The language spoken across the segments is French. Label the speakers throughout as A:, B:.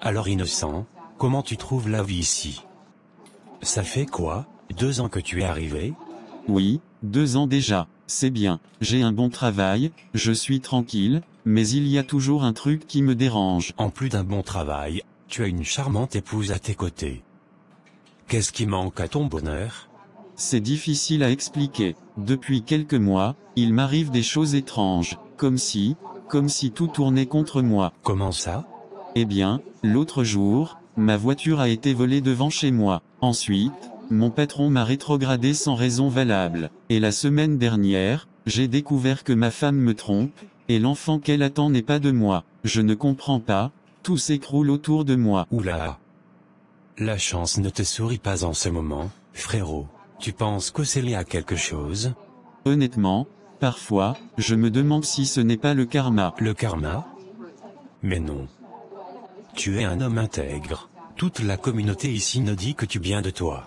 A: Alors innocent, comment tu trouves la vie ici? Ça fait quoi, 2 ans que tu es arrivé?
B: Oui, 2 ans déjà, c'est bien, j'ai un bon travail, je suis tranquille, mais il y a toujours un truc qui me dérange.
A: En plus d'un bon travail, tu as une charmante épouse à tes côtés. Qu'est-ce qui manque à ton bonheur?
B: C'est difficile à expliquer. Depuis quelques mois, il m'arrive des choses étranges, comme si tout tournait contre moi.
A: Comment ça?
B: Eh bien, l'autre jour, ma voiture a été volée devant chez moi. Ensuite, mon patron m'a rétrogradé sans raison valable. Et la semaine dernière, j'ai découvert que ma femme me trompe, et l'enfant qu'elle attend n'est pas de moi. Je ne comprends pas, tout s'écroule autour de moi.
A: Oula! La chance ne te sourit pas en ce moment, frérot. Tu penses que c'est lié à quelque chose?
B: Honnêtement, parfois, je me demande si ce n'est pas le karma.
A: Le karma? Mais non. Tu es un homme intègre. Toute la communauté ici ne dit que tu bien de toi.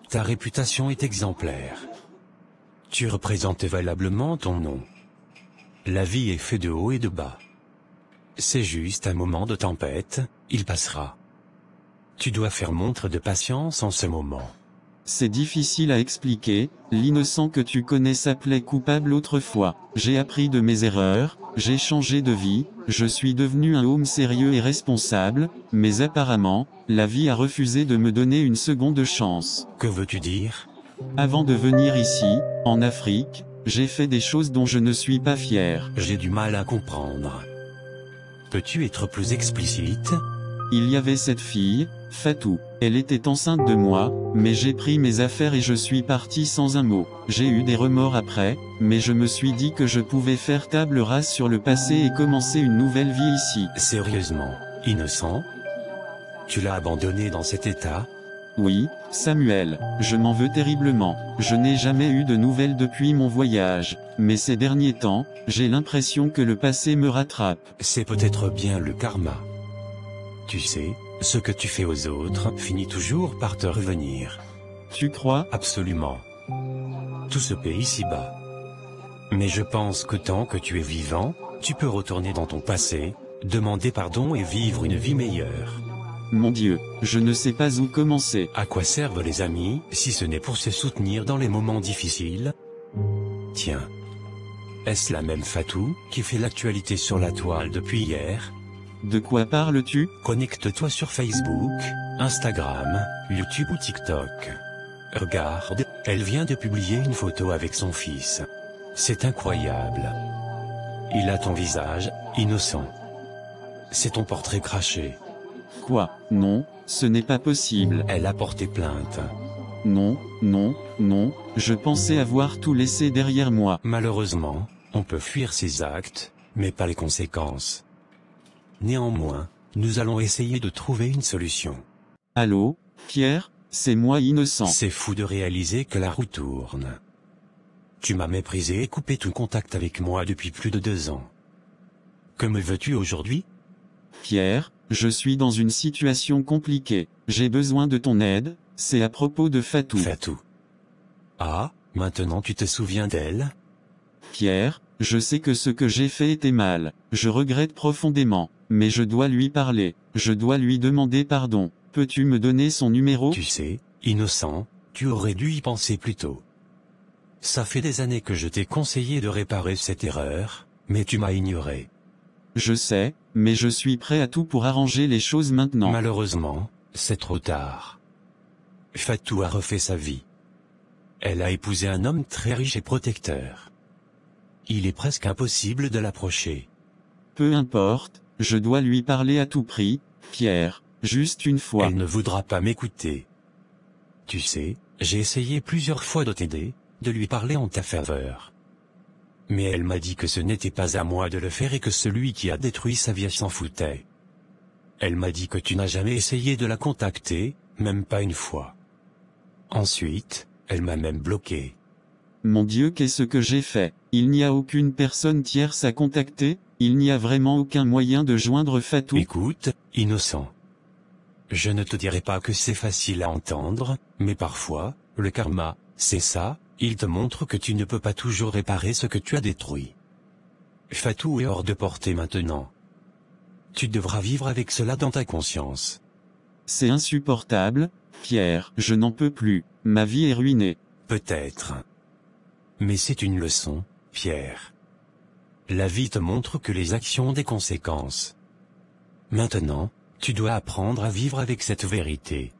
A: Ta réputation est exemplaire. Tu représentes valablement ton nom. La vie est faite de haut et de bas. C'est juste un moment de tempête, il passera. Tu dois faire montre de patience en ce moment.
B: C'est difficile à expliquer, l'innocent que tu connais s'appelait coupable autrefois. J'ai appris de mes erreurs, j'ai changé de vie, je suis devenu un homme sérieux et responsable, mais apparemment, la vie a refusé de me donner une seconde chance.
A: Que veux-tu dire?
B: Avant de venir ici, en Afrique, j'ai fait des choses dont je ne suis pas fier.
A: J'ai du mal à comprendre. Peux-tu être plus explicite?
B: Il y avait cette fille, Fatou. Elle était enceinte de moi, mais j'ai pris mes affaires et je suis parti sans un mot. J'ai eu des remords après, mais je me suis dit que je pouvais faire table rase sur le passé et commencer une nouvelle vie ici.
A: Sérieusement, innocent? Tu l'as abandonné dans cet état?
B: Oui, Samuel, je m'en veux terriblement. Je n'ai jamais eu de nouvelles depuis mon voyage, mais ces derniers temps, j'ai l'impression que le passé me rattrape.
A: C'est peut-être bien le karma. Tu sais, ce que tu fais aux autres finit toujours par te revenir.
B: Tu crois?
A: Absolument. Tout se paie ici-bas. Mais je pense que tant que tu es vivant, tu peux retourner dans ton passé, demander pardon et vivre une vie meilleure.
B: Mon Dieu, je ne sais pas où commencer.
A: À quoi servent les amis, si ce n'est pour se soutenir dans les moments difficiles? Tiens. Est-ce la même Fatou, qui fait l'actualité sur la toile depuis hier?
B: De quoi parles-tu?
A: Connecte-toi sur Facebook, Instagram, YouTube ou TikTok. Regarde, elle vient de publier une photo avec son fils. C'est incroyable. Il a ton visage, innocent. C'est ton portrait craché.
B: Quoi? Non, ce n'est pas possible.
A: Elle a porté plainte.
B: Non, non, non, je pensais avoir tout laissé derrière moi.
A: Malheureusement, on peut fuir ses actes, mais pas les conséquences. Néanmoins, nous allons essayer de trouver une solution.
B: Allô, Pierre, c'est moi innocent.
A: C'est fou de réaliser que la roue tourne. Tu m'as méprisé et coupé tout contact avec moi depuis plus de 2 ans. Que me veux-tu aujourd'hui?
B: Pierre, je suis dans une situation compliquée. J'ai besoin de ton aide, c'est à propos de Fatou.
A: Fatou. Ah, maintenant tu te souviens d'elle?
B: Pierre, je sais que ce que j'ai fait était mal. Je regrette profondément. Mais je dois lui parler. Je dois lui demander pardon. Peux-tu me donner son numéro?
A: Tu sais, innocent, tu aurais dû y penser plus tôt. Ça fait des années que je t'ai conseillé de réparer cette erreur, mais tu m'as ignoré.
B: Je sais, mais je suis prêt à tout pour arranger les choses maintenant.
A: Malheureusement, c'est trop tard. Fatou a refait sa vie. Elle a épousé un homme très riche et protecteur. Il est presque impossible de l'approcher.
B: Peu importe, je dois lui parler à tout prix, Pierre, juste une fois.
A: Elle ne voudra pas m'écouter. Tu sais, j'ai essayé plusieurs fois de t'aider, de lui parler en ta faveur. Mais elle m'a dit que ce n'était pas à moi de le faire et que celui qui a détruit sa vie s'en foutait. Elle m'a dit que tu n'as jamais essayé de la contacter, même pas une fois. Ensuite, elle m'a même bloqué.
B: Mon Dieu, qu'est-ce que j'ai fait? Il n'y a aucune personne tierce à contacter? Il n'y a vraiment aucun moyen de joindre Fatou?
A: Écoute, innocent. Je ne te dirai pas que c'est facile à entendre, mais parfois, le karma, c'est ça, il te montre que tu ne peux pas toujours réparer ce que tu as détruit. Fatou est hors de portée maintenant. tu devras vivre avec cela dans ta conscience.
B: C'est insupportable, Pierre, je n'en peux plus, ma vie est ruinée.
A: Peut-être. Mais c'est une leçon, Pierre. La vie te montre que les actions ont des conséquences. Maintenant, tu dois apprendre à vivre avec cette vérité.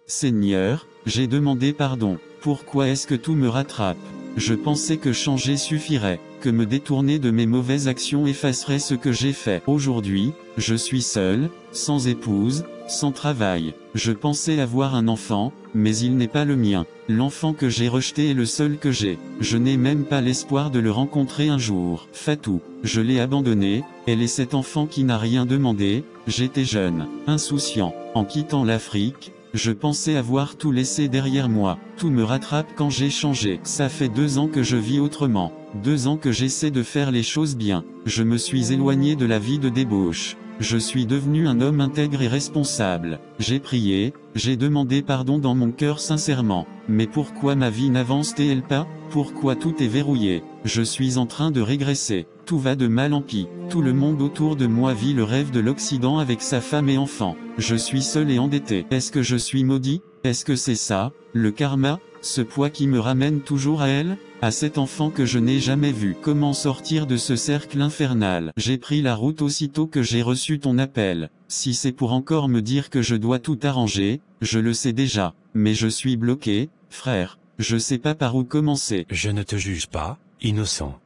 B: Seigneur, j'ai demandé pardon. Pourquoi est-ce que tout me rattrape? Je pensais que changer suffirait, que me détourner de mes mauvaises actions effacerait ce que j'ai fait. Aujourd'hui, je suis seul, sans épouse, sans travail. Je pensais avoir un enfant, mais il n'est pas le mien. L'enfant que j'ai rejeté est le seul que j'ai. Je n'ai même pas l'espoir de le rencontrer un jour. Fatou, je l'ai abandonné, elle est cet enfant qui n'a rien demandé. J'étais jeune, insouciant. En quittant l'Afrique, je pensais avoir tout laissé derrière moi. Tout me rattrape quand j'ai changé. Ça fait 2 ans que je vis autrement. 2 ans que j'essaie de faire les choses bien. Je me suis éloigné de la vie de débauche. Je suis devenu un homme intègre et responsable. J'ai prié, j'ai demandé pardon dans mon cœur sincèrement. Mais pourquoi ma vie n'avance-t-elle pas? Pourquoi tout est verrouillé? Je suis en train de régresser. Tout va de mal en pis. Tout le monde autour de moi vit le rêve de l'Occident avec sa femme et enfants. Je suis seul et endetté. Est-ce que je suis maudit? Est-ce que c'est ça, le karma? Ce poids qui me ramène toujours à elle? À cet enfant que je n'ai jamais vu. Comment sortir de ce cercle infernal? J'ai pris la route aussitôt que j'ai reçu ton appel. Si c'est pour encore me dire que je dois tout arranger, je le sais déjà. Mais je suis bloqué, frère. Je sais pas par où commencer.
A: Je ne te juge pas, innocent.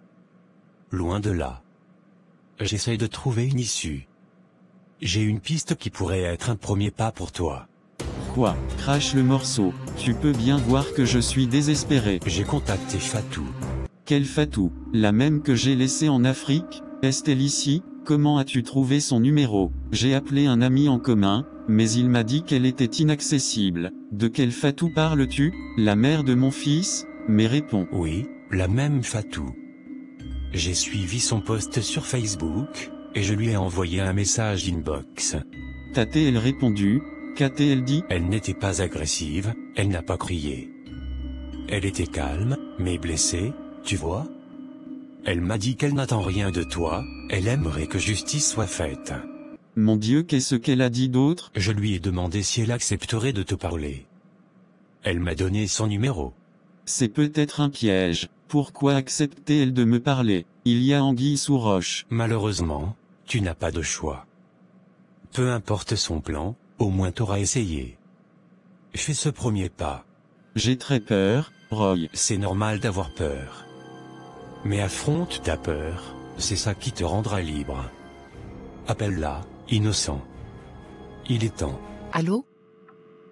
A: Loin de là. J'essaie de trouver une issue. J'ai une piste qui pourrait être un premier pas pour toi.
B: Quoi? Crache le morceau. Tu peux bien voir que je suis désespéré.
A: J'ai contacté Fatou.
B: Quelle Fatou? La même que j'ai laissée en Afrique? Est-elle ici? Comment as-tu trouvé son numéro? J'ai appelé un ami en commun, mais il m'a dit qu'elle était inaccessible. De quelle Fatou parles-tu? La mère de mon fils? Mais réponds.
A: Oui, la même Fatou. J'ai suivi son post sur Facebook, et je lui ai envoyé un message inbox.
B: T'a-t-elle répondu? Qu'a-t-elle dit?
A: Elle n'était pas agressive, elle n'a pas crié. Elle était calme, mais blessée, tu vois? Elle m'a dit qu'elle n'attend rien de toi, elle aimerait que justice soit faite.
B: Mon Dieu, qu'est-ce qu'elle a dit d'autre?
A: Je lui ai demandé si elle accepterait de te parler. Elle m'a donné son numéro.
B: C'est peut-être un piège. Pourquoi acceptait-elle de me parler? Il y a anguille sous roche.
A: Malheureusement, tu n'as pas de choix. Peu importe son plan, au moins t'auras essayé. Fais ce premier pas.
B: J'ai très peur, Roy.
A: C'est normal d'avoir peur. Mais affronte ta peur, c'est ça qui te rendra libre. Appelle-la, innocent. Il est temps.
C: Allô?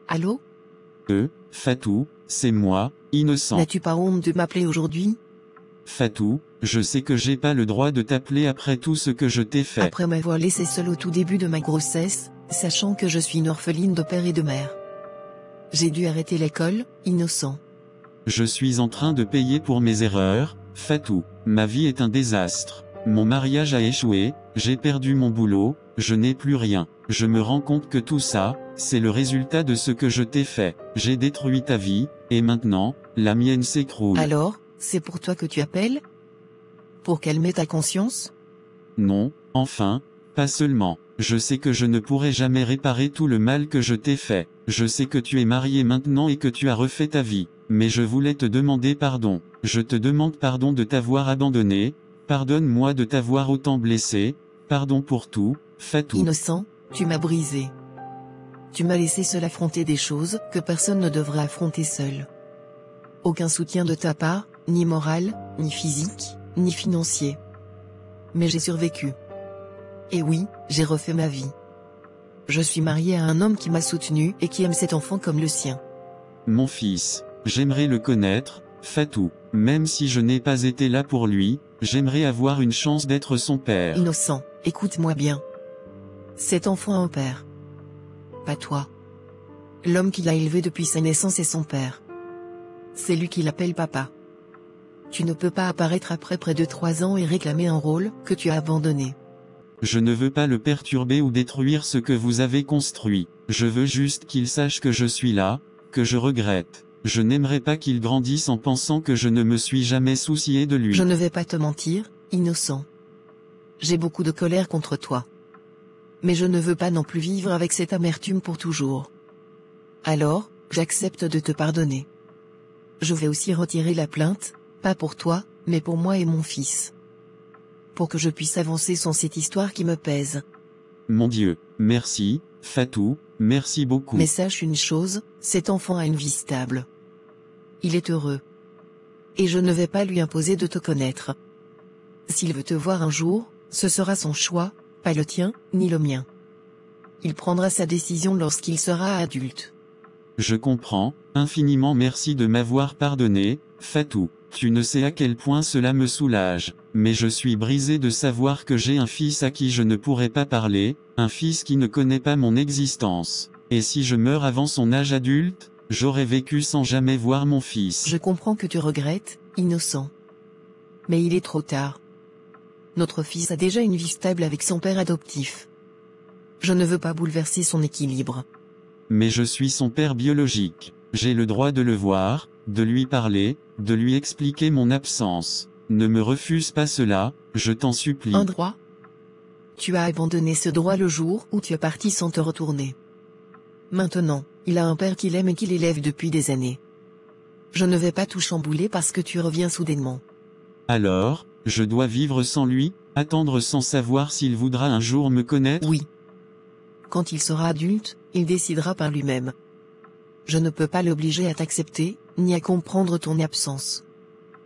C: Allô?
B: Fatou, c'est moi, innocent.
C: N'as-tu pas honte de m'appeler aujourd'hui?
B: Fatou, je sais que j'ai pas le droit de t'appeler après tout ce que je t'ai fait.
C: Après m'avoir laissé seule au tout début de ma grossesse, sachant que je suis une orpheline de père et de mère. J'ai dû arrêter l'école, innocent.
B: Je suis en train de payer pour mes erreurs, Fatou. Ma vie est un désastre. Mon mariage a échoué, j'ai perdu mon boulot, je n'ai plus rien. Je me rends compte que tout ça, c'est le résultat de ce que je t'ai fait. J'ai détruit ta vie, et maintenant, la mienne s'écroule.
C: Alors, c'est pour toi que tu appelles? Pour calmer ta conscience?
B: Non, enfin, pas seulement. Je sais que je ne pourrai jamais réparer tout le mal que je t'ai fait. Je sais que tu es marié maintenant et que tu as refait ta vie. Mais je voulais te demander pardon. Je te demande pardon de t'avoir abandonné. Pardonne-moi de t'avoir autant blessé. Pardon pour tout, Fatou.
C: Innocent, tu m'as brisé. Tu m'as laissé seul affronter des choses que personne ne devrait affronter seul. Aucun soutien de ta part, ni moral, ni physique, ni financier. Mais j'ai survécu. Et oui, j'ai refait ma vie. Je suis mariée à un homme qui m'a soutenu et qui aime cet enfant comme le sien.
B: Mon fils, j'aimerais le connaître, Fatou. Même si je n'ai pas été là pour lui, j'aimerais avoir une chance d'être son père.
C: Innocent, écoute-moi bien. Cet enfant a un père. Pas toi. L'homme qui l'a élevé depuis sa naissance est son père. C'est lui qui l'appelle papa. Tu ne peux pas apparaître après près de 3 ans et réclamer un rôle que tu as abandonné.
B: Je ne veux pas le perturber ou détruire ce que vous avez construit. Je veux juste qu'il sache que je suis là, que je regrette. Je n'aimerais pas qu'il grandisse en pensant que je ne me suis jamais soucié de lui.
C: Je ne vais pas te mentir, innocent. J'ai beaucoup de colère contre toi. mais je ne veux pas non plus vivre avec cette amertume pour toujours. Alors, j'accepte de te pardonner. Je vais aussi retirer la plainte, pas pour toi, mais pour moi et mon fils. Pour que je puisse avancer sans cette histoire qui me pèse.
B: Mon Dieu, merci, Fatou, merci beaucoup.
C: Mais sache une chose, cet enfant a une vie stable. Il est heureux. Et je ne vais pas lui imposer de te connaître. S'il veut te voir un jour, ce sera son choix, pas le tien, ni le mien. Il prendra sa décision lorsqu'il sera adulte.
B: Je comprends, infiniment merci de m'avoir pardonné, Fatou. Tu ne sais à quel point cela me soulage, mais je suis brisé de savoir que j'ai un fils à qui je ne pourrai pas parler, un fils qui ne connaît pas mon existence. Et si je meurs avant son âge adulte, j'aurai vécu sans jamais voir mon fils.
C: Je comprends que tu regrettes, innocent. Mais il est trop tard. Notre fils a déjà une vie stable avec son père adoptif. Je ne veux pas bouleverser son équilibre.
B: Mais je suis son père biologique. J'ai le droit de le voir, de lui parler, de lui expliquer mon absence. Ne me refuse pas cela, je t'en supplie.
C: Un droit? Tu as abandonné ce droit le jour où tu es parti sans te retourner. Maintenant, il a un père qu'il aime et qu'il élève depuis des années. Je ne vais pas tout chambouler parce que tu reviens soudainement.
B: Alors, je dois vivre sans lui, attendre sans savoir s'il voudra un jour me connaître?
C: Oui. Quand il sera adulte, il décidera par lui-même. Je ne peux pas l'obliger à t'accepter, ni à comprendre ton absence.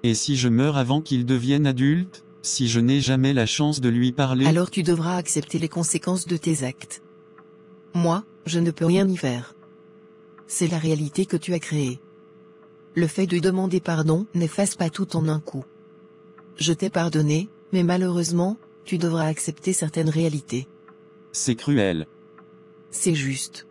B: Et si je meurs avant qu'il devienne adulte, si je n'ai jamais la chance de lui parler?
C: Alors tu devras accepter les conséquences de tes actes. Moi, je ne peux rien y faire. C'est la réalité que tu as créée. Le fait de demander pardon n'efface pas tout en un coup. Je t'ai pardonné, mais malheureusement, tu devras accepter certaines réalités.
B: C'est cruel.
C: C'est juste.